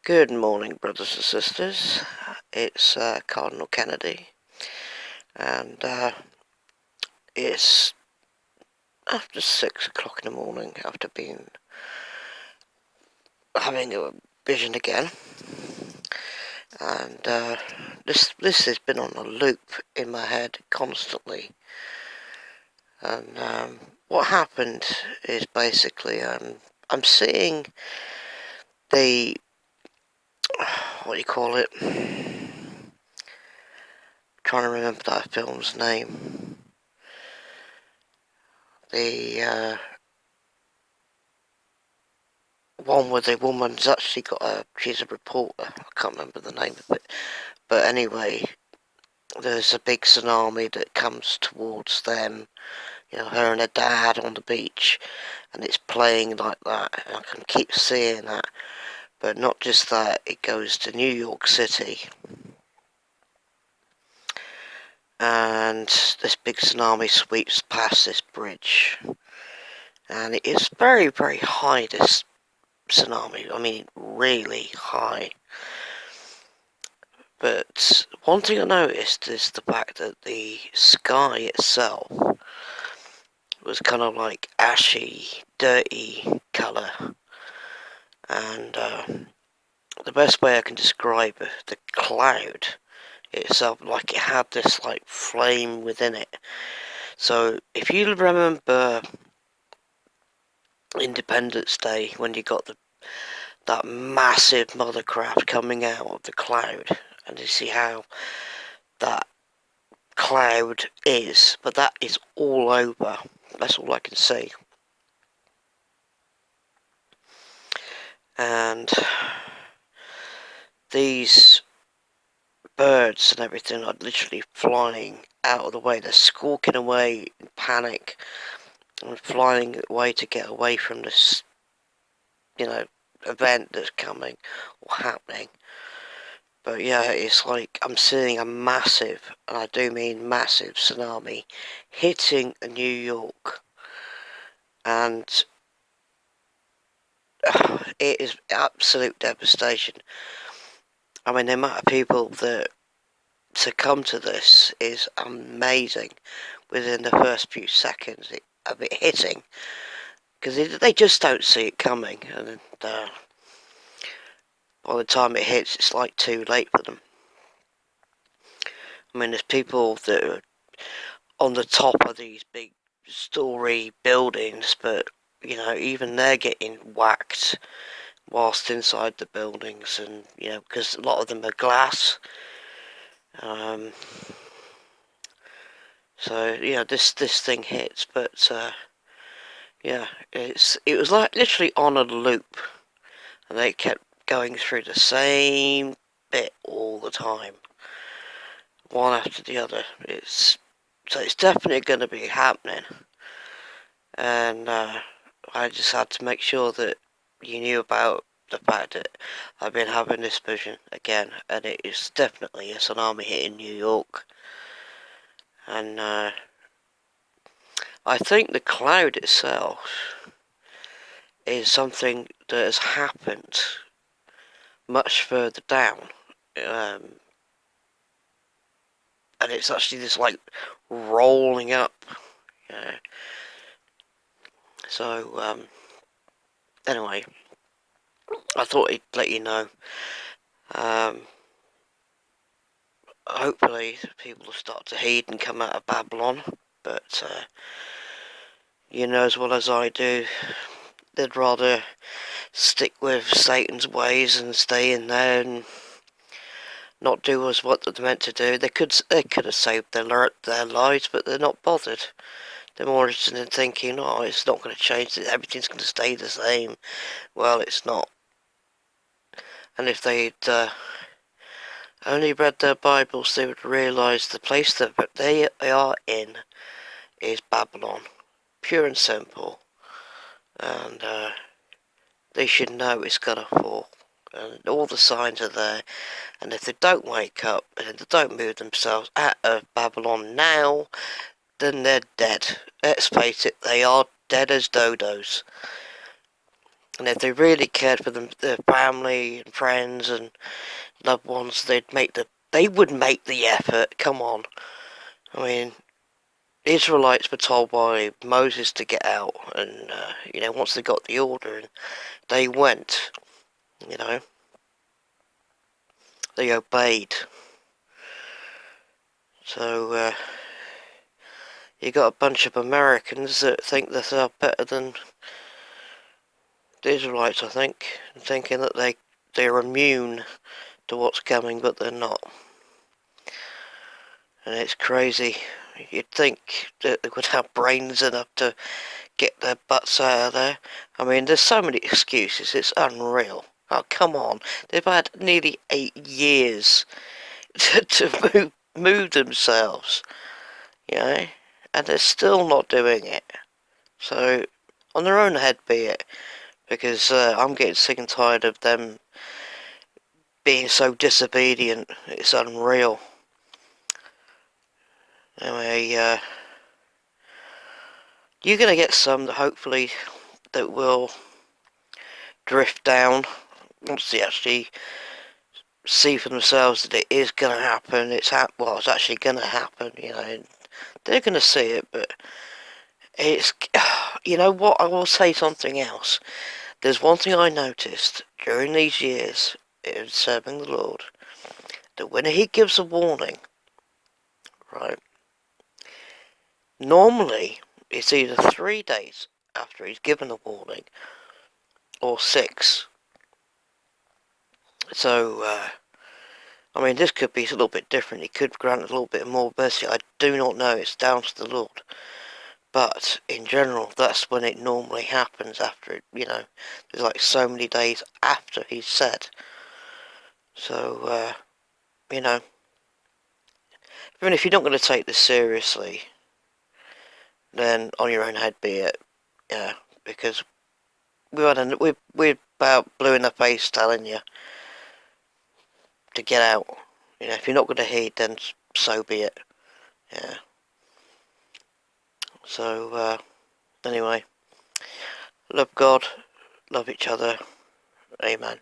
Good morning, brothers and sisters. It's Cardinal Kennedy, and it's after 6 o'clock in the morning after having a vision again, and this has been on a loop in my head constantly. And what happened is basically I'm seeing the what do you call it? Trying to remember that film's name. The one where the woman's actually she's a reporter. I can't remember the name of it. But anyway, there's a big tsunami that comes towards them, her and her dad on the beach, and it's playing like that. And I can keep seeing that. But not just that, it goes to New York City. And this big tsunami sweeps past this bridge. And it is very, very high, this tsunami. I mean, really high. But one thing I noticed is the fact that the sky itself was kind of like ashy, dirty colour. And the best way I can describe the cloud itself, like it had this like flame within it. So if you remember Independence Day, when you got that massive mothercraft coming out of the cloud, and you see how that cloud is, but that is all over. That's all I can see. And these birds and everything are literally flying out of the way. They're squawking away in panic and flying away to get away from this, event that's coming or happening. But yeah, it's like I'm seeing a massive, and I do mean massive, tsunami hitting New York. And it is absolute devastation. I mean, the amount of people that succumb to this is amazing within the first few seconds of it hitting, because they just don't see it coming, and by the time it hits, it's like too late for them. I mean, there's people that are on the top of these big story buildings, but even they're getting whacked whilst inside the buildings, and because a lot of them are glass. So this thing hits, but it was like literally on a loop, and they kept going through the same bit all the time, one after the other. So it's definitely going to be happening, and I just had to make sure that you knew about the fact that I've been having this vision again, and it is definitely a tsunami hitting New York. And I think the cloud itself is something that has happened much further down, and it's actually this like rolling up. So anyway, I thought I'd let you know. Hopefully people will start to heed and come out of Babylon, but as well as I do, they'd rather stick with Satan's ways and stay in there and not do as what they're meant to do. They could have saved their lives, but they're not bothered. They're more interested in thinking, oh, it's not going to change, everything's going to stay the same. Well, it's not. And if they'd only read their Bibles, they would realise the place that they are in is Babylon. Pure and simple. And they should know it's going to fall. And all the signs are there. And if they don't wake up and if they don't move themselves out of Babylon now, then they're dead. Let's face it, they are dead as dodos. And if they really cared for their family and friends and loved ones, they would make the effort. Come on. I mean, the Israelites were told by Moses to get out, and once they got the order, and they went. They obeyed. So you got a bunch of Americans that think that they're better than the Israelites, I think, thinking that they're immune to what's coming, but they're not. And it's crazy. You'd think that they would have brains enough to get their butts out of there. I mean, there's so many excuses, it's unreal. Oh, come on. They've had nearly 8 years to move themselves, and they're still not doing it. So, on their own head be it, because I'm getting sick and tired of them being so disobedient. It's unreal. Anyway, you're going to get some that hopefully that will drift down once they actually see for themselves that it is going to happen. It's actually going to happen. They're going to see it, but it's, you know what? I will say something else. There's one thing I noticed during these years in serving the Lord, that when He gives a warning, right? Normally, it's either 3 days after He's given a warning, or 6. So, I mean, this could be a little bit different. He could grant a little bit more mercy. I do not know. It's down to the Lord. But in general, that's when it normally happens after it, there's like so many days after He's said. So, even if you're not going to take this seriously, then on your own head be it. Yeah, because we're about blue in the face telling you to get out. If you're not going to heed, then so be it. Yeah. So, anyway, love God, love each other. Amen.